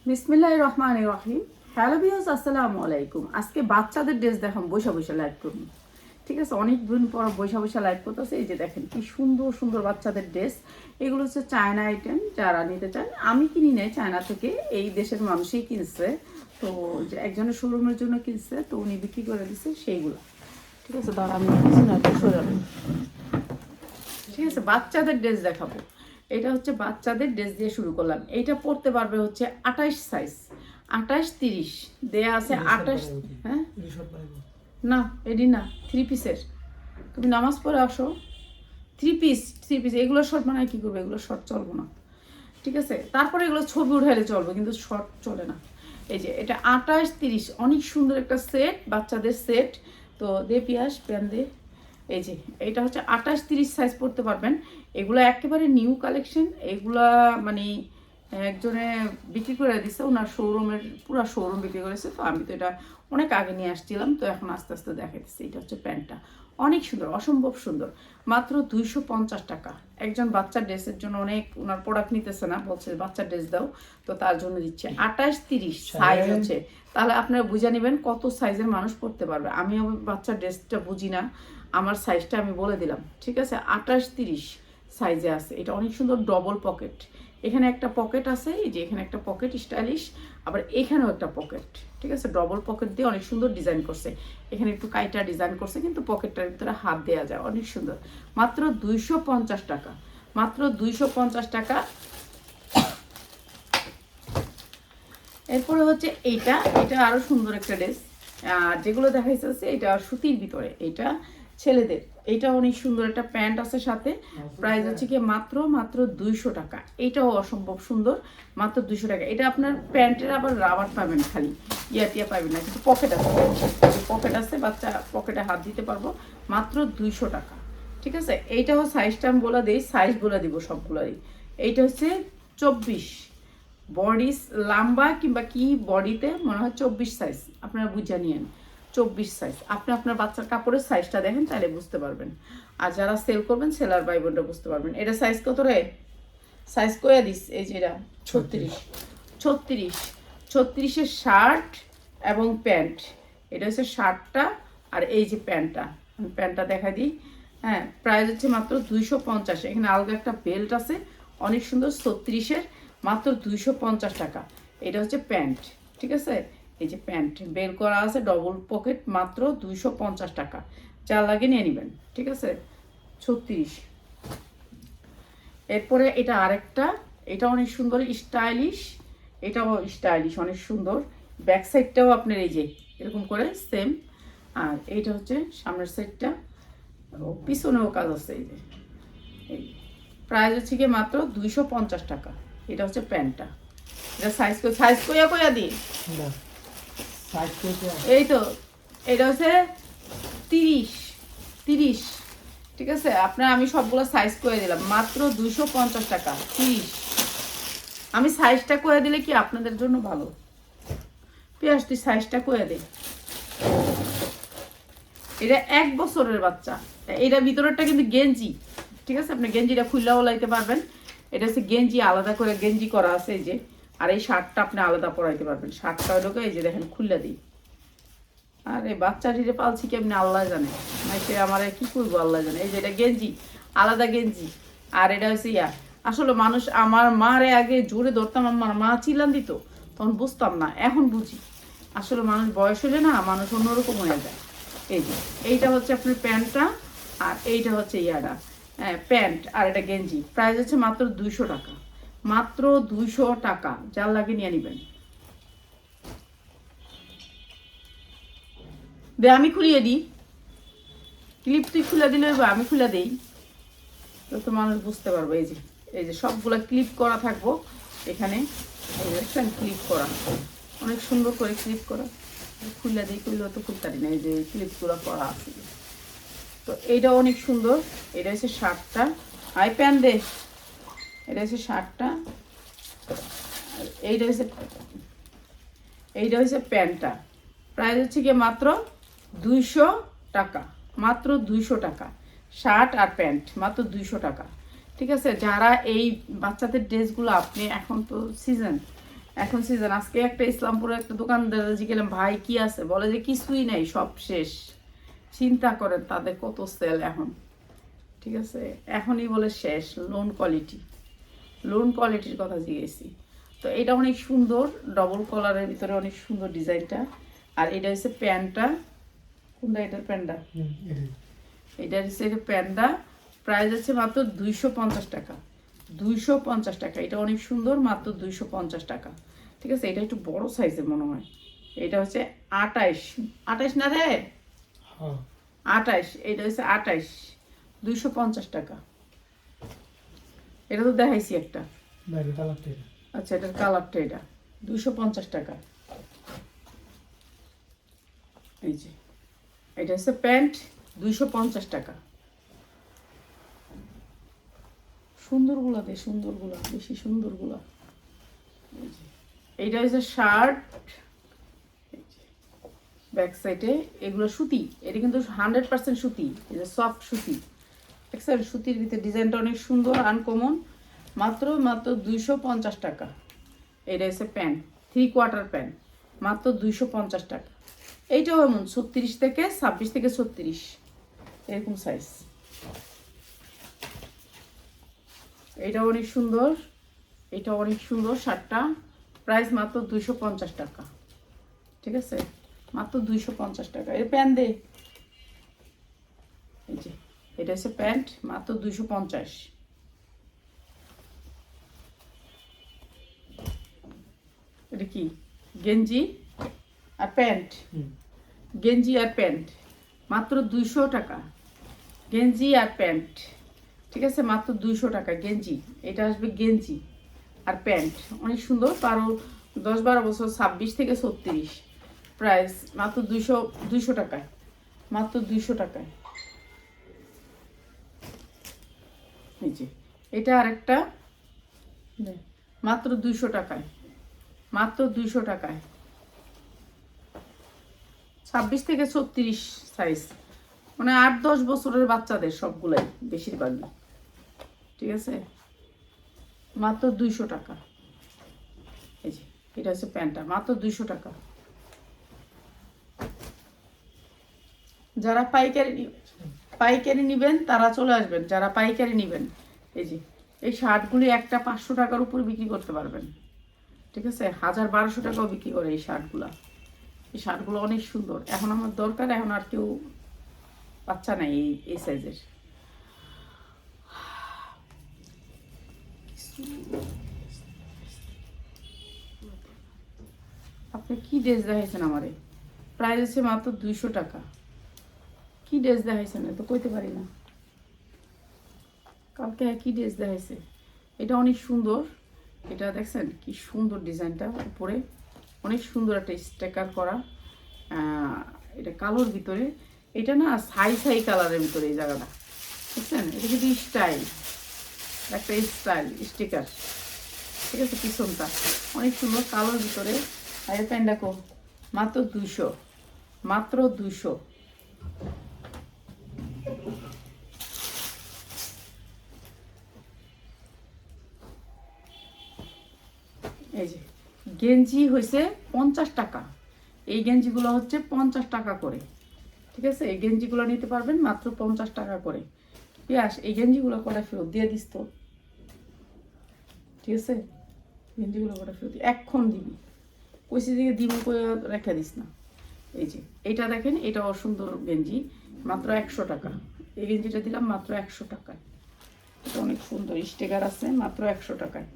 বিসমিল্লাহির রহমানির রহিম। Hello viewers, আসসালামু আলাইকুম। আজকে বাচ্চাদের ড্রেস দেখাম, বসে বসে লাইভ করুন। ঠিক আছে, অনেক দিন পর বসে বসে লাইভ করতেছে। এই যে দেখেন কি সুন্দর সুন্দর বাচ্চাদের ড্রেস। এগুলো হচ্ছে চায়না আইটেম, যারা নিতে চান। আমি কিনি নাই চায়না থেকে, এই দেশের মানুষই কিনছে। তো যে একজনের শোরুমের জন্য কিনছে, তো উনি বিক্রি করে দিচ্ছে সেইগুলো। ঠিক আছে, ধর আমি ঠিক আছে, বাচ্চাদের ড্রেস দেখাবো। এটা হচ্ছে বাচ্চাদের ড্রেস দিয়ে শুরু করলাম। এইটা পড়তে পারবে হচ্ছে 28 সাইজ, 28-30 দেয়া আছে। 28, হ্যাঁ না এডি না, 3 পিসের। তুমি নামাজ পড়ে আসো, 3 পিস এগুলো শর্ট বানায় কি করবে, এগুলো শর্ট চলবো না। ঠিক আছে, তারপরে এগুলো ছবি উঠাইলে চলবে, কিন্তু শর্ট চলে না। এই যে এটা 28-30, অনেক সুন্দর একটা সেট, বাচ্চাদের সেট। তো দে পিয়াস প্যান দে। এই যে এটা হচ্ছে 28-30 সাইজ পড়তে পারবেন। এগুলো একেবারে নিউ কালেকশন। এগুলা মানে একজনে বিক্রি করে দিচ্ছে, ওনার শোরুমের পুরো শোরুম বিক্রি করেছে। তো আমি তো এটা অনেক আগে নিয়ে আসছিলাম, তো এখন আস্তে আস্তে দেখাইতেছি। এটা হচ্ছে প্যান্টটা, অনেক সুন্দর, অসম্ভব সুন্দর। মাত্র 250 টাকা। একজন বাচ্চার ড্রেসের জন্য অনেক, ওনার প্রোডাক্ট নিতেছে না, বলছে বাচ্চার ড্রেস দাও, তো তার জন্য দিচ্ছে। 28-30 সাইজ হচ্ছে। তাহলে আপনারা বুঝে নেবেন কত সাইজের মানুষ পড়তে পারবে। আমি বাচ্চার ড্রেসটা বুঝি না, আমার সাইজটা আমি বলে দিলাম। ঠিক আছে, 28-30 সাইজে আছে। এটা অনেক সুন্দর, ডবল পকেট। এখানে একটা পকেট আছে, এই যে এখানে একটা পকেট স্টাইলিশ, আবার এখানেও একটা পকেট। ঠিক আছে, ডবল পকেট দিয়ে অনেক সুন্দর ডিজাইন করছে। এখানে একটু কাইটা ডিজাইন করছে, কিন্তু পকেটটার ভিতরে হাত দেওয়া যায়, অনেক সুন্দর। মাত্র 250 টাকা, মাত্র 250 টাকা। এরপরে হচ্ছে এইটা, এটা আরো সুন্দর একটা ড্রেস। আর যেগুলো দেখাইছে এটা সুতির ভিতরে, এটা ছেলেদের। এটা অনেক সুন্দর একটা প্যান্ট আছে সাথে। প্রাইস হচ্ছে কি মাত্র মাত্র 200 টাকা। এটাও অসম্ভব সুন্দর, মাত্র 200 টাকা। এটা আপনার প্যান্টের আবার রাবার পাবেন, খালি টিয়া পাবেন না, কিন্তু পকেট আছে, পকেট আছে, বাচ্চা পকেটে হাত দিতে পারবো। মাত্র 200 টাকা। ঠিক আছে, এইটাও সাইজটা আমি বলে দিই, সাইজ বলে দিব সবগুলোরই। এইটা হচ্ছে 24 বডি, লম্বা কিংবা কি বডিতে মনে হয় 24 সাইজ। আপনারা বুঝে নিয়েন 24 সাইজ। আপনি আপনার বাচ্চার কাপড়ের সাইজটা দেখেন, তাহলে বুঝতে পারবেন। আর যারা সেল করবেন, সেলার ভাই বোনরা বুঝতে পারবেন। এটা সাইজ কত রে, সাইজ কয়া দিস। এই যে এটা 36, 36 শার্ট এবং প্যান্ট। এটা হচ্ছে শার্টটা, আর এই যে প্যান্টটা, আমি প্যান্টটা দেখাই দিই। হ্যাঁ, প্রাইস হচ্ছে মাত্র 250। এখানে আলাদা একটা বেল্ট আছে, অনেক সুন্দর, 36-এর, মাত্র 250 টাকা। এটা হচ্ছে প্যান্ট। ঠিক আছে, এই যে প্যান্ট বের করা আছে, ডবল পকেট, মাত্র 250 টাকা। যা লাগে নিয়ে নেবেন। ঠিক আছে, 36। এরপরে এটা আরেকটা, এটা অনেক সুন্দর, স্টাইলিশ। এটাও স্টাইলিশ, অনেক সুন্দর। ব্যাক সাইডটাও আপনার এই যে এরকম করে সেম। আর এইটা হচ্ছে সামনের সাইডটা, পিছনেও কাজ আছে। এই যে এই প্রাইস হচ্ছে গিয়ে মাত্র 250 টাকা। এটা হচ্ছে প্যান্টটা। এটা সাইজ কইয়া দিই। এই তো, এটা হচ্ছে 30। ঠিক আছে, আপনার আমি সবগুলো সাইজ করে দিলাম, মাত্র 250 টাকা। 30 আমি সাইজটা করে দিলে কি আপনাদের জন্য ভালো। পেঁয়াজ তুই সাইজটা করে দে। এটা 1 বছরের বাচ্চা। এটা ভিতরেরটা কিন্তু গেঞ্জি। ঠিক আছে, আপনি গেঞ্জিটা খুললেও লাইতে পারবেন। এটা হচ্ছে গেঞ্জি, আলাদা করে গেঞ্জি করা আছে এই যে। আর এই শার্টটা আপনি আলাদা পরাইতে পারবেন। শার্টটা ঢোকে, এই যে দেখেন খুললা দিই। আরে বাচ্চাটিরে পালছি কেমনি আল্লাহ জানে, না সে আমার কি করবো আল্লাহ জানে। এই যে এটা গেঞ্জি, আলাদা গেঞ্জি। আর এটা হচ্ছে ইয়া, আসলে মানুষ, আমার মারে আগে জোরে ধরতাম, আমার মা চিল্লান দিত, তখন বুঝতাম না, এখন বুঝি। আসলে মানুষ বয়স হলে না, মানুষ অন্যরকম হয়ে যায়। এই যে এইটা হচ্ছে আপনার প্যান্টটা, আর এইটা হচ্ছে ইয়াটা, হ্যাঁ প্যান্ট, আর এটা গেঞ্জি। প্রাইস হচ্ছে মাত্র 200 টাকা, মাত্র 200 টাকা। যার লাগে নিয়ে নেবেন। দে আমি খুলিয়ে দিই, ক্লিপ তুই খুলে দিলে আমি খুলে দিই, তো মানুষ বুঝতে পারবো। এই যে এই যে সবগুলা ক্লিপ করা থাকবো এখানে। এই দেখছেন ক্লিপ করা, অনেক সুন্দর করে ক্লিপ করা। খুলে দিই, খুললেও তো খুলতে পারি না, এই যে ক্লিপগুলো করা আছে। তো এইটা অনেক সুন্দর। এটা হচ্ছে শার্টটা, আই প্যান্ট দে। এটা হচ্ছে শার্টটা, এইটা হচ্ছে, এইটা হচ্ছে প্যান্টটা। প্রাইস হচ্ছে গিয়ে মাত্র 200 টাকা, মাত্র 200 টাকা। শার্ট আর প্যান্ট মাত্র 200 টাকা। ঠিক আছে, যারা এই বাচ্চাদের ড্রেসগুলো, আপনি এখন তো সিজন, এখন সিজন। আজকে একটা ইসলামপুরে একটা দোকানদার জিজ্ঞেলাম ভাই কি আছে, বলে যে কিছুই নাই, সব শেষ। চিন্তা করেন তাদের কত সেল এখন, ঠিক আছে, এখনই বলে শেষ। লোন কোয়ালিটির কথা জিজ্ঞেসি। তো এটা অনেক সুন্দর, ডবল কলারের ভিতরে অনেক সুন্দর ডিজাইনটা। আর এটা হচ্ছে প্যান্টটা, কোনটা এটার প্যান্টটা, এটা হচ্ছে প্যান্টটা। প্রাইস আছে মাত্র 250 টাকা, 250 টাকা। এটা অনেক সুন্দর, মাত্র 250 টাকা। ঠিক আছে, এটা একটু বড় সাইজের মনে হয়। এটা হচ্ছে 28 না রে, 28। এটা হচ্ছে 28, 250 টাকা। এটা তো দেখাইছি একটা। আচ্ছা, এটার কালারটা এটা 250 টাকা। এই যে এটা হচ্ছে প্যান্ট, 250 টাকা। সুন্দরগুলা দে, সুন্দরগুলা, বেশি সুন্দরগুলা। এইটা হচ্ছে শার্ট, ব্যাক সাইডে এগুলো সুতি। এটা কিন্তু 100% সুতি, এটা সফট সুতি। দেখছেন সুতির ভিতরে ডিজাইনটা অনেক সুন্দর, আনকমন। মাত্র 250 টাকা। এটা হচ্ছে প্যান্ট, 3/4 প্যান্ট, মাত্র 250 টাকা। এইটাও এমন 36 থেকে 26 থেকে 36 এরকম সাইজ। এটা অনেক সুন্দর, এটা অনেক সুন্দর শার্টটা। প্রাইস মাত্র 250 টাকা। ঠিক আছে, মাত্র 250 টাকা। এর প্যান্ট দে, এই যে এটা হচ্ছে প্যান্ট, মাত্র 250। এটা কি গেঞ্জি আর প্যান্ট, গেঞ্জি আর প্যান্ট, মাত্র 200 টাকা। গেঞ্জি আর প্যান্ট, ঠিক আছে, মাত্র 200 টাকা গেঞ্জি। এটা আসবে গেঞ্জি আর প্যান্ট, অনেক সুন্দর। 10-12 বছর, 26 থেকে 36। প্রাইস মাত্র 200 টাকায়, মাত্র 200 টাকায়। এই যে এটা আরেকটা, মাত্র 200 টাকায়, মাত্র 200 টাকায়। 26 থেকে 36 সাইজ, মানে 8-10 বছরের বাচ্চাদের সবগুলাই, বেশিরভাগই। ঠিক আছে, মাত্র 200 টাকা। এই যে এটা হচ্ছে প্যান্টটা, মাত্র 200 টাকা। যারা পাইকারি নিবেন তারা চলে আসবেন, যারা পাইকারি নিবেন। এই যে এই শার্টগুলি একটা 500 টাকার উপর বিক্রি করতে পারবেন। ঠিক আছে, 1000-1200 টাকাও বিক্রি করে এই শার্টগুলা। এই শার্টগুলো অনেক সুন্দর। এখন আমার দরকার, এখন আর কেউ বাচ্চা নাই এই সাইজের। আপনি কি ড্রেস দেখাইছেন আমারে? প্রাইস হচ্ছে মাত্র 200 টাকা। কি ড্রেস দেখাইছেন তো কইতে পারি না। কালকে কি ড্রেস দেখাইছে? এটা অনেক সুন্দর। এটা দেখছেন কি সুন্দর ডিজাইনটা, উপরে অনেক সুন্দর একটা স্টিকার করা। এটা কালোর ভিতরে, এটা না ছাই কালারের ভিতরে এই জায়গাটা, বুঝছেন? এটা কিন্তু স্টাইল, একটা স্টাইল স্টিকার। ঠিক আছে, পিছনটা অনেক সুন্দর কালোর ভিতরে। আর এই প্যান্ট দেখো, মাত্র 200, মাত্র 200। এই যে গেঞ্জি হয়েছে 50 টাকা। এই গেঞ্জিগুলো হচ্ছে 50 টাকা করে। ঠিক আছে, এই গেঞ্জিগুলো নিতে পারবেন মাত্র 50 টাকা করে। পিয়াস, এই গেঞ্জিগুলো কটা ফেরত দিয়ে দিস তো। ঠিক আছে, গেঞ্জিগুলো কটা ফেরত এখন দিবি, কইসি দিকে দিব, রেখে দিস না। এই যে এটা দেখেন, এটা অসুন্দর গেঞ্জি, মাত্র 100 টাকা। এই গেঞ্জিটা দিলাম মাত্র 100 টাকায়। এটা অনেক সুন্দর, স্টিকার আছে, মাত্র 100 টাকায়।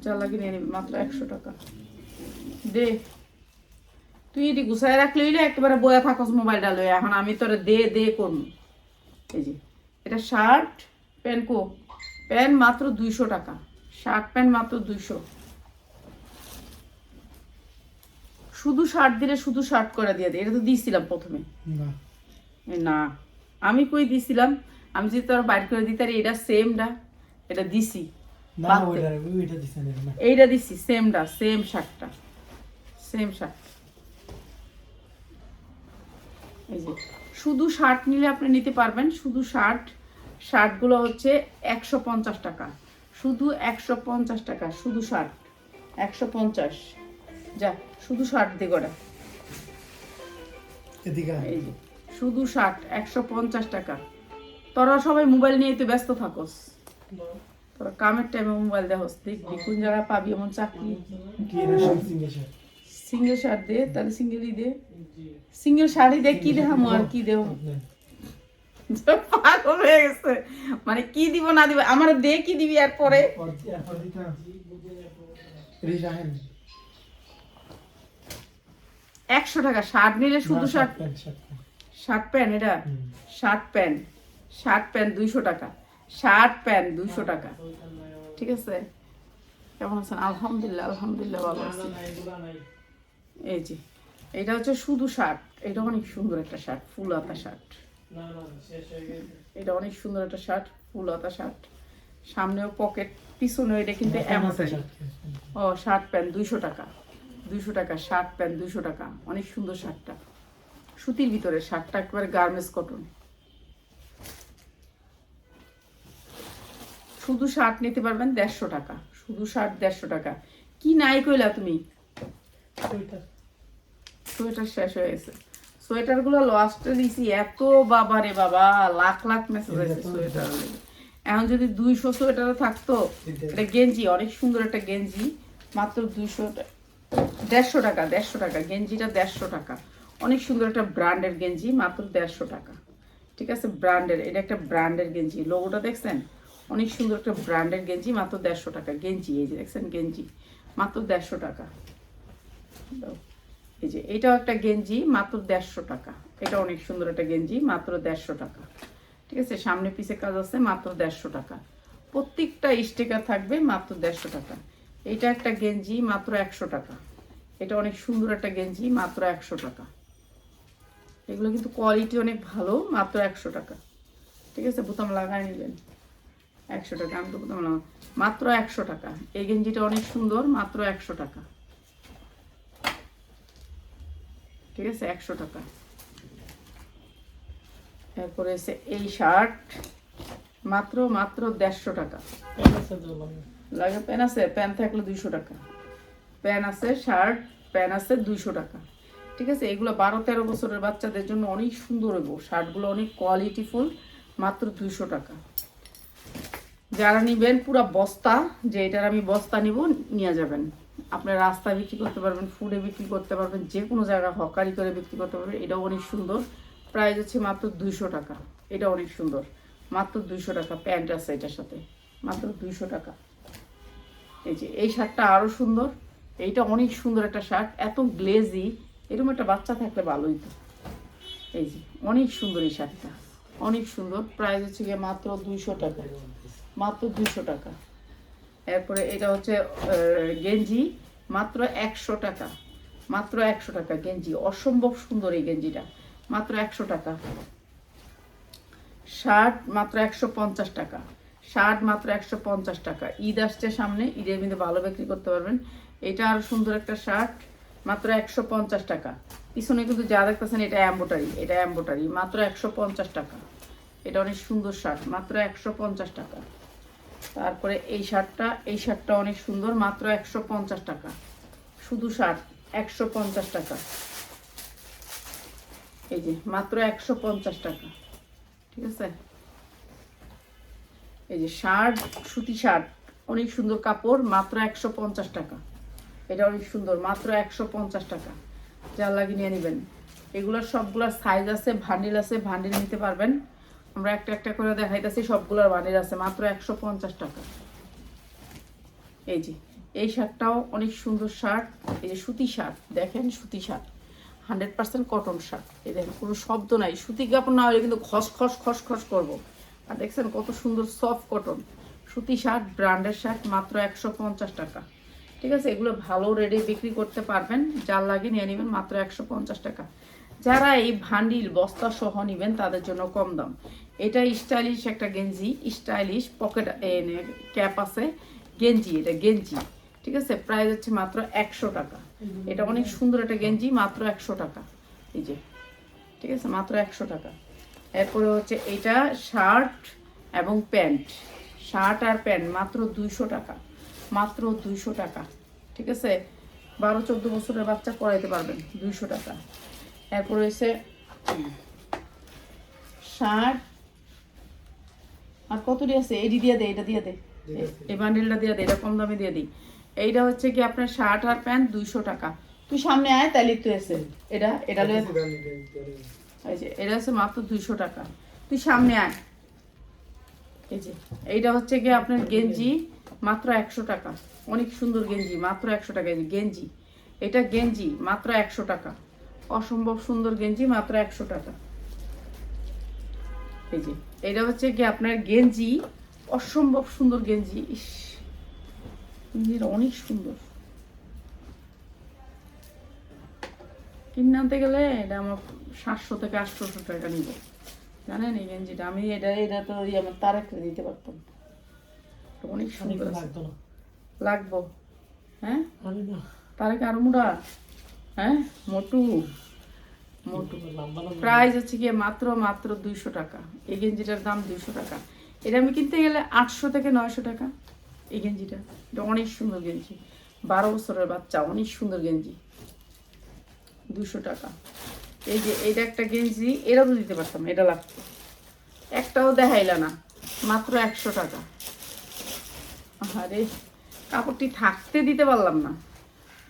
যা লাগে নিয়ে নিবি, মাত্র 100 টাকা। দে, তুই এটি গুছায় রাখলে হইলে একেবারে বয়া থাকস মোবাইলটা লয়ে। এখন আমি তোরে দে করবো। এই যে এটা শার্ট প্যান্ট, প্যান্ট মাত্র 200 টাকা। শার্ট প্যান্ট মাত্র 200। শুধু শার্ট দিলে শুধু শার্ট করে দিয়ে দে। এটা তো দিয়েছিলাম প্রথমে না, আমি কই দিছিলাম? আমি যদি তোর বাইর করে দিতে, এটা সেমটা, এটা দিছি, এইটা দিছি সেমটা, সেম শার্টটা, সেম শার্ট। এই যে শুধু শার্ট নিলে আপনি নিতে পারবেন। শুধু শার্টগুলো হচ্ছে 150 টাকা, শুধু 150 টাকা, শুধু শার্ট। 150 যা শুধু 60 দিয়ে কটা এই যে শুধু 60 150 টাকা। তোরা সবাই মোবাইল নিয়ে তো ব্যস্ত থাকস, তোরা কামের টাইমে মোবাইল দেখস, দেখবি কোন জায়গায় পাবি এমন চাকরি। সিঙ্গেল শার্ট দে, তাহলে সিঙ্গেলই দে, সিঙ্গেল শাড়ি দে, কি দেখামো আর কি দেব, পাগল হয়ে গেছে। মানে কি দিব না দিব, আমার দে কি দিবি আর পরে 100 টাকা শার্ট নিলে শুধু শার্ট প্যান্ট, এটা শার্ট প্যান্ট 200 টাকা, শার্ট প্যান্ট 200 টাকা। ঠিক আছে, কেমন আছেন? আলহামদুলিল্লাহ ভালো আছি। এই যে এটা হচ্ছে শুধু শার্ট, এটা অনেক সুন্দর একটা শার্ট, ফুল হাতা শার্ট, এটা অনেক সুন্দর একটা শার্ট, ফুল হাতা শার্ট, সামনেও পকেট, পিছনেও। এটা কিন্তু ও শার্ট প্যান্ট 200 টাকা, 200 টাকা শার্ট প্যান্ট 200 টাকা। অনেক সুন্দর শার্টটা, সুতির ভিতরে শার্টটা, একেবারে গার্মেন্টস কটন। শুধু শার্ট নিতে পারবেন 150 টাকা, শুধু শার্ট 150 টাকা। কি নাই কইলা তুমি? সোয়েটার শেষ হয়ে গেছে, সোয়েটার গুলো লাস্টে দিছি, এত বাবা রে বাবা, লাখ মেসেজ আছে সোয়েটার। এখন যদি 200 সোয়েটারও থাকতো। এটা গেঞ্জি, অনেক সুন্দর একটা গেঞ্জি, মাত্র 150 টাকা, 150 টাকা গেঞ্জিটা, 150 টাকা। অনেক সুন্দর একটা ব্র্যান্ডের গেঞ্জি, মাত্র 150 টাকা। ঠিক আছে, ব্র্যান্ডের, এটা একটা ব্র্যান্ডের গেঞ্জি, লোগোটা দেখছেন? অনেক সুন্দর একটা ব্র্যান্ডের গেঞ্জি, মাত্র 150 টাকা গেঞ্জি। এই যে দেখছেন গেঞ্জি, মাত্র 150 টাকা। এই যে এটাও একটা গেঞ্জি, মাত্র 150 টাকা। এটা অনেক সুন্দর একটা গেঞ্জি, মাত্র 150 টাকা। ঠিক আছে, সামনে পিছে কাজ আছে, মাত্র 150 টাকা। প্রত্যেকটা স্টিকার থাকবে, মাত্র 150 টাকা। এটা একটা গেঞ্জি, মাত্র 100 টাকা। এটা অনেক সুন্দর একটা গেঞ্জি, মাত্র 100 টাকা। এগুলো কিন্তু কোয়ালিটি অনেক ভালো, মাত্র 100 টাকা। ঠিক আছে, বোতাম লাগাই নেবেন, 100 টাকা। আমি তো বোতাম লাগাই, মাত্র 100 টাকা। এই গেঞ্জিটা অনেক সুন্দর, মাত্র 100 টাকা। ঠিক আছে, 100 টাকা। এরপরে এসে এই শার্ট, মাত্র 150 টাকা। লাগে প্যান আছে, প্যান থাকলে 200 টাকা। প্যান আছে, শার্ট প্যান আছে 200 টাকা। ঠিক আছে, এগুলো 12-13 বছরের বাচ্চাদের জন্য অনেক সুন্দর হইব শার্টগুলো, অনেক কোয়ালিটিফুল, মাত্র 200 টাকা। যারা নিবেন পুরো বস্তা, যে এটার আমি বস্তা নিব, নিয়ে যাবেন। আপনার রাস্তায় বিক্রি করতে পারবেন, ফুডে বিক্রি করতে পারবেন, যে কোনো জায়গায় হকারি করে বিক্রি করতে পারবেন। এটাও অনেক সুন্দর, প্রাইস হচ্ছে মাত্র 200 টাকা। এটা অনেক সুন্দর, মাত্র 200 টাকা। প্যান্ট আছে এটার সাথে, মাত্র 200 টাকা। এই যে এই শার্টটা আরও সুন্দর, এইটা অনেক সুন্দর একটা শার্ট, এত গ্লেজি, এরকম একটা বাচ্চা থাকলে ভালোই তো। এই যে অনেক সুন্দর এই শার্টটা, অনেক সুন্দর, প্রাইস হচ্ছে গিয়ে মাত্র 200 টাকা, মাত্র 200 টাকা। এরপরে এটা হচ্ছে গেঞ্জি, মাত্র 100 টাকা, মাত্র 100 টাকা গেঞ্জি, অসম্ভব সুন্দর এই গেঞ্জিটা, মাত্র 100 টাকা। শার্ট মাত্র 150 টাকা, শার্ট মাত্র 150 টাকা। ঈদ আসছে সামনে, ঈদের মধ্যে ভালো বিক্রি করতে পারবেন। এটা আরো সুন্দর একটা শার্ট, মাত্র 150 টাকা। পিছনে কিন্তু যা দেখতেছেন এটা এমব্রয়ডারি, এটা এমব্রয়ডারি, মাত্র 150 টাকা। এটা অনেক সুন্দর শার্ট, মাত্র 150 টাকা। তারপরে এই শার্টটা অনেক সুন্দর, মাত্র 150 টাকা। শুধু শার্ট 150 টাকা। এই যে মাত্র 150 টাকা। ঠিক আছে, এই যে শার্ট, সুতি শার্ট, অনেক সুন্দর কাপড়, মাত্র 150 টাকা। এটা অনেক সুন্দর, মাত্র 150 টাকা। যা লাগে নিয়ে নেবেন। এগুলোর সবগুলোর সাইজ আছে, ভান্ডিল আছে, ভান্ডিল নিতে পারবেন। আমরা একটা একটা করে দেখাইতেছি, সবগুলোর ভান্ডিল আছে, মাত্র 150 টাকা। এই যে এই শার্টটাও অনেক সুন্দর শার্ট, এই যে সুতি শার্ট, দেখেন সুতি শার্ট, 100% কটন শার্ট। এই দেখেন কোনো শব্দ নাই, সুতি কাপড় না হলে কিন্তু খস খস খস খস করবো। আর দেখছেন কত সুন্দর সফট কটন সুতি শার্ট, ব্র্যান্ডের শার্ট, মাত্র 150 টাকা। ঠিক আছে, এগুলো ভালো রেটে বিক্রি করতে পারবেন, যার লাগে নিয়ে নেবেন, মাত্র 150 টাকা। যারা এই ভান্ডিল বস্তা সহ নেবেন তাদের জন্য কম দাম। এটা স্টাইলিশ একটা গেঞ্জি, স্টাইলিশ পকেট ক্যাপ আছে গেঞ্জি, এটা গেঞ্জি। ঠিক আছে, প্রাইস হচ্ছে মাত্র 100 টাকা। এটা অনেক সুন্দর একটা গেঞ্জি, মাত্র 100 টাকা। এই যে ঠিক আছে, মাত্র 100 টাকা। এরপরে হচ্ছে এটা শার্ট এবং প্যান্ট, শার্ট আর প্যান্ট, মাত্র 200 টাকা, মাত্র 200 টাকা। ঠিক আছে, 12-14 বছরের বাচ্চা পড়াইতে পারবেন, 200 টাকা। এরপর হয়েছে শার্ট, আর কতটি আছে, এডি দিয়ে দে, এটা দিয়ে দে, এই বান্ডিলটা দিয়ে দে, এটা কম দামে দিয়ে দিই। এইটা হচ্ছে কি আপনার শার্ট আর প্যান্ট 200 টাকা। তুই সামনে আয়, তাইলে তুই এসে এটা এটা এই যে এটা হচ্ছে মাত্র 200 টাকা, তুই সামনে আয়। এই যে এইটা হচ্ছে কি আপনার গেঞ্জি, মাত্র 100 টাকা, অনেক সুন্দর গেঞ্জি, মাত্র 100 টাকা। এই যে গেঞ্জি, এটা গেঞ্জি মাত্র 100 টাকা, অসম্ভব সুন্দর গেঞ্জি, মাত্র 100 টাকা। এই যে এটা হচ্ছে কি আপনার গেঞ্জি, অসম্ভব সুন্দর গেঞ্জি, ইস গেঞ্জিটা অনেক সুন্দর। কিনে আনতে গেলে এটা আমার 700 থেকে 800 টাকা নিব, জানেন এই গেঞ্জিটা। আমি এটা তো আমার তারেক দিতে পারতাম, অনেক সুন্দর লাগবো। হ্যাঁ তারেক আর মুড়া, হ্যাঁ মোটু মোটু। প্রাইস হচ্ছে গিয়ে মাত্র 200 টাকা। এই গেঞ্জিটার দাম 200 টাকা। এটা আমি কিনতে গেলে 800 থেকে 900 টাকা। এই গেঞ্জিটা, এটা অনেক সুন্দর গেঞ্জি, 12 বছরের বাচ্চা, অনেক সুন্দর গেঞ্জি, 200 টাকা। এই যে এটা একটা গেঞ্জি, এটাও তো দিতে পারতাম, এটা লাগতো, একটাও দেখাইলা না, মাত্র 100 টাকা। আরে কাপড়টি থাকতে দিতে পারলাম না।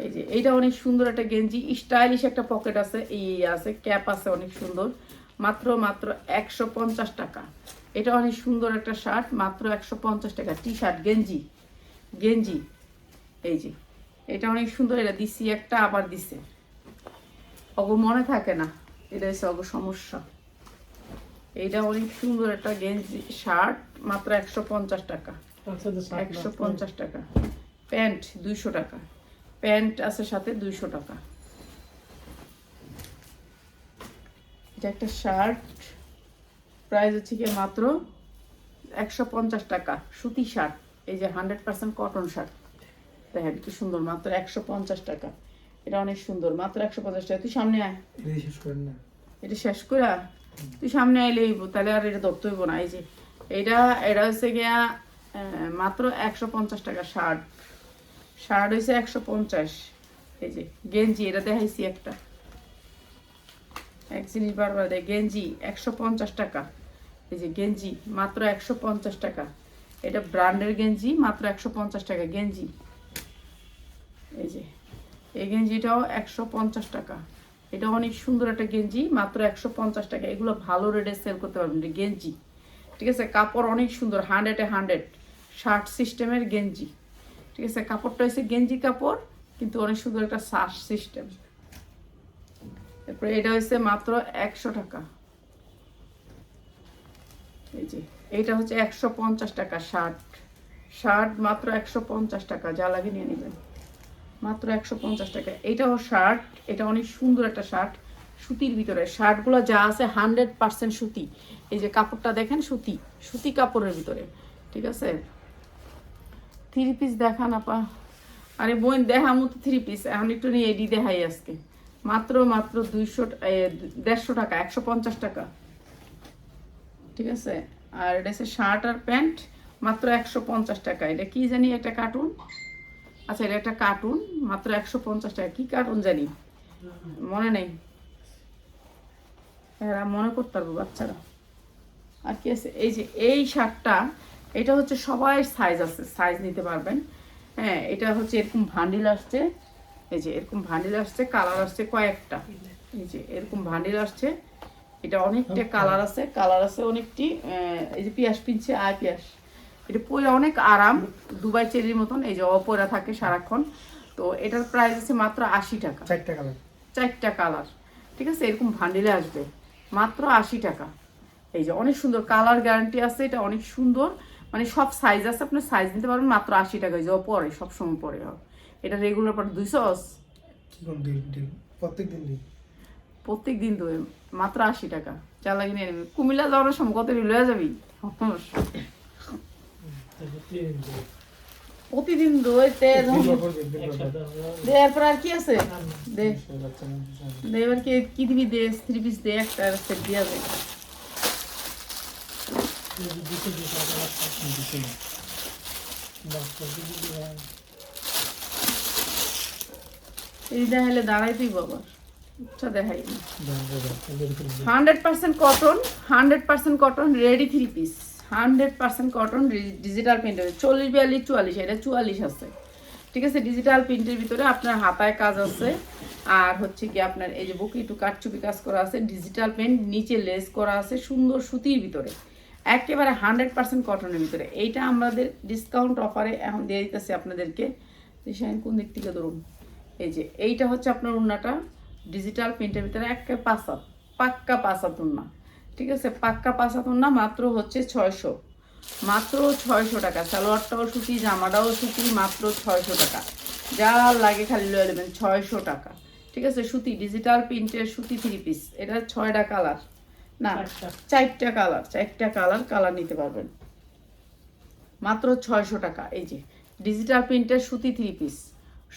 এই যে এইটা অনেক সুন্দর একটা গেঞ্জি, স্টাইলিশ একটা পকেট আছে, এই আছে, ক্যাপ আছে, অনেক সুন্দর, মাত্র 150 টাকা। এটা অনেক সুন্দর একটা শার্ট, মাত্র 150 টাকা। টি শার্ট, গেঞ্জি, গেঞ্জি, এই যে এটা অনেক সুন্দর, এটা দিছি একটা, আবার দিছে, অগো মনে থাকে না, এটা হচ্ছে অগো সমস্যা। এইটা অনেক সুন্দর একটা গেঞ্জি শার্ট, মাত্র 150 টাকা, 150 টাকা। প্যান্ট 200 টাকা, প্যান্ট আছে সাথে 200 টাকা। এটা একটা শার্ট, প্রাইস হচ্ছে কি মাত্র 150 টাকা, সুতি শার্ট, এই যে 100% কটন শার্ট, দেখেন কি সুন্দর, মাত্র 150 টাকা। এটা অনেক সুন্দর, মাত্র 150 টাকা। তুই সামনে আয়, এটা শেষ করে তুই সামনে আইলেই তাহলে আর এটা ধরতে হইব না। এই যে এটা হচ্ছে গিয়া মাত্র 150 টাকা শার্ট, শার্ট হয়েছে 150। এই যে গেঞ্জি, এটা দেখাইছি একটা, এক জিনিস বারবার দেয়, গেঞ্জি 150 টাকা। এই যে গেঞ্জি মাত্র 150 টাকা, এটা ব্র্যান্ডের গেঞ্জি, মাত্র 150 টাকা গেঞ্জি। এই যে এই গেঞ্জিটাও 150 টাকা, এটা অনেক সুন্দর একটা গেঞ্জি, মাত্র 150 টাকা। এগুলো ভালো রেটে সেল করতে পারবেন গেঞ্জি, ঠিক আছে। কাপড় অনেক সুন্দর, 100-100 শার্ট সিস্টেমের গেঞ্জি, ঠিক আছে। কাপড়টা হচ্ছে গেঞ্জি কাপড়, কিন্তু অনেক সুন্দর একটা শার্ট সিস্টেম। তারপরে এটা হচ্ছে মাত্র 100 টাকা। এই যে এইটা হচ্ছে 150 টাকা শার্ট, শার্ট মাত্র 150 টাকা, যা লাগে নিয়ে নেবেন, মাত্র 150 টাকা। এইটাও শার্ট, এটা অনেক সুন্দর একটা শার্ট, সুতির ভিতরে। শার্টগুলো যা আছে 100% সুতি, এই যে কাপড়টা দেখেন, সুতি, সুতি কাপড়ের ভিতরে, ঠিক আছে। 3 পিস দেখান আপা, আরে বোন দেখামো তো 3 পিস, এখন একটু নিয়ে এডি দেখাই আজকে, মাত্র 150 টাকা, 150 টাকা, ঠিক আছে। আর এটা হচ্ছে শার্ট আর প্যান্ট, মাত্র 150 টাকা। এটা কি জানি, একটা কার্টুন, আচ্ছা এটা একটা কার্টুন, মাত্র 150 টাকা। কি কার্টুন জানি, মনে নেই, এরা মনে করতে পারবো বাচ্চারা। আর কি আছে, এই যে এই শার্টটা, এটা হচ্ছে সবাই সাইজ আছে, সাইজ নিতে পারবেন। হ্যাঁ এটা হচ্ছে এরকম ভান্ডিল আসছে, এই যে এরকম ভান্ডিল আসছে, কালার আসছে কয়েকটা, এই যে এরকম ভান্ডিল আসছে, এটা অনেকটা কালার আছে, কালার আছে অনেকটি। এই যে পিয়াস পিনছে, আয় পিয়াস, এটা পরে অনেক আরাম, দুবাই চেরির মতন, এই যে অপরা থাকে সারাক্ষণ। তো এটার প্রাইস আছে মাত্র 80 টাকা, 4টা কালার, ঠিক আছে। এরকম ভান্ডিলে আসবে, মাত্র 80 টাকা। এই যে অনেক সুন্দর কালার গ্যারান্টি আছে, এটা অনেক সুন্দর, মানে সব সাইজ আছে, আপনি সাইজ নিতে পারবেন, মাত্র 80 টাকা। এই যে পরে সবসময় পরে, এটা রেগুলার পরে 200, প্রত্যেক দিন ধুয়ে, মাত্র 80 টাকা, যা লাগে নিয়ে নেবে। কুমিল্লা যাওয়ার সময় কত লয়ে যাবি, প্রতিদিন ধুইতে। এরপর আর কি আছে, দে এবার কি দিবি, দে 3 পিস দে, একটা সেট দিয়া যায়। এই দেখাইলে দাঁড়াই তুই বাবা, আচ্ছা দেখাই না। 100% cotton, 100% cotton ready 3 piece, 100% cotton digital প্রিন্টের 40 42 44, এটা 44 আছে, ঠিক আছে। ডিজিটাল প্রিন্টের ভিতরে আপনার হাতায় কাজ আছে, আর হচ্ছে কি আপনার এই যে বুকে একটু কাটচুপি কাজ করা আছে, ডিজিটাল প্রিন্ট, নিচে লেস করা আছে সুন্দর সুতির ভিতরে, একেবারে 100% কটনের ভিতরে। এইটা আমাদের ডিসকাউন্ট অফারে এখন দিয়ে দিতেছি আপনাদেরকে। কোন দিক থেকে ধরুন, এই যে এইটা হচ্ছে আপনার ওড়নাটা ডিজিটাল প্রিন্টের ভিতরে একেবারে পাক্কা পাঁচাত ওড়না, ঠিক আছে। পাক্কা পাঁচাত ওড়না মাত্র হচ্ছে 600, মাত্র 600 টাকা। সালোয়ারটাও সুতি, জামাটাও সুতি, মাত্র 600 টাকা। যা লাগে খালি লয়ে নেবেন, 600 টাকা, ঠিক আছে। সুতি ডিজিটাল প্রিন্টের সুতি 3 পিস, এটা 6টা কালার না 4টা কালার, 4টা কালার নিতে পারবেন, মাত্র 600 টাকা। এই যে ডিজিটাল প্রিন্টের সুতি 3 পিস,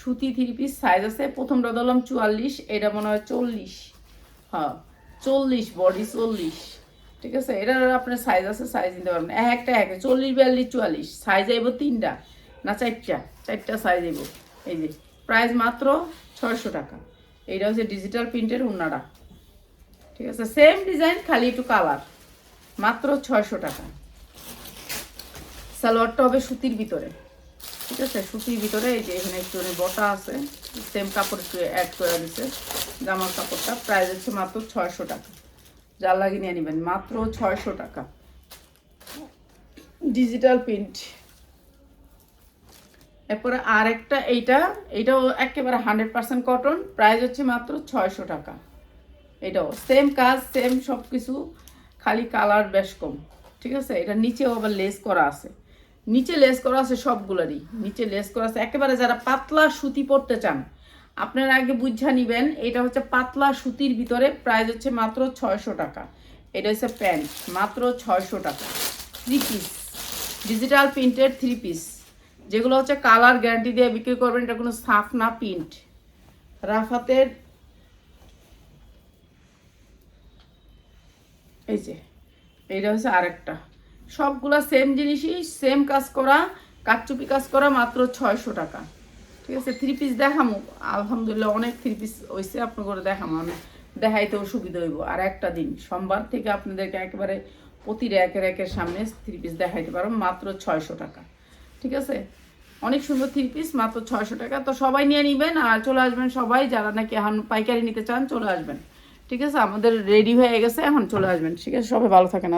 সুতি 3 পিস সাইজ আছে, প্রথমটা ধরলাম 44, এটা মনে হয় 40, হ্যাঁ 40, বডি 40, ঠিক আছে। এটার আপনার সাইজ আছে, সাইজ নিতে পারবেন একটা 40 42 44, সাইজ আইব 3টা না 4টা সাইজ আইব। এই যে প্রাইস মাত্র 600 টাকা। এইটা হচ্ছে ডিজিটাল প্রিন্টের ওড়নাটা, ঠিক আছে। সেম ডিজাইন, খালি একটু কালার, মাত্র 600 টাকা। সালোয়ারটা হবে সুতির ভিতরে, ঠিক আছে, সুতির ভিতরে। এই যে এখানে একটু বটা আছে, সেম কাপড় একটু অ্যাড করে দিচ্ছে জামার কাপড়টা। প্রাইস হচ্ছে মাত্র 600 টাকা, যা লাগিয়ে নিয়ে নেবেন, মাত্র 600 টাকা ডিজিটাল প্রিন্ট। এরপরে আর একটা, এইটাও একেবারে 100% কটন, প্রাইস হচ্ছে মাত্র 600 টাকা। এটাও সেম কাজ, সেম সব কিছু, খালি কালার বেশ কম, ঠিক আছে। এটা নিচেও আবার লেস করা আছে, নিচে লেস করা আছে সবগুলারই, নিচে লেস করা আছে। একেবারে যারা পাতলা সুতি পরতে চান, আপনারা আগে বুঝা নিবেন, এটা হচ্ছে পাতলা সুতির ভিতরে, প্রাইস হচ্ছে মাত্র 600 টাকা। এটা হচ্ছে প্যান্ট, মাত্র 600 টাকা। 3 পিস ডিজিটাল প্রিন্টের 3 পিস, যেগুলো হচ্ছে কালার গ্যারান্টি দিয়ে বিক্রি করবেন, এটা কোনো সাফ না প্রিন্ট। রাফাতের এই যে এইটা হচ্ছে আরেকটা, সবগুলা সেম জিনিসই, সেম কাজ করা, কাটচুপি কাজ করা, মাত্র 600 টাকা, ঠিক আছে। 3 পিস দেখামো, আলহামদুলিল্লাহ অনেক 3 পিস হয়েছে, আপনার করে দেখামো, আমি দেখাইতেও সুবিধা হইব। আর একটা দিন সোমবার থেকে আপনাদেরকে একেবারে প্রতি র্যাকের সামনে 3 পিস দেখাইতে পারবো, মাত্র 600 টাকা, ঠিক আছে। অনেক সুন্দর 3 পিস, মাত্র 600 টাকা। তো সবাই নিয়ে নেবেন আর চলে আসবেন, সবাই যারা নাকি এখন পাইকারি নিতে চান চলে আসবেন, ঠিক আছে। আমাদের রেডি হয়ে গেছে, এখন চলে আসবেন, ঠিক আছে। সবাই ভালো থাকেন।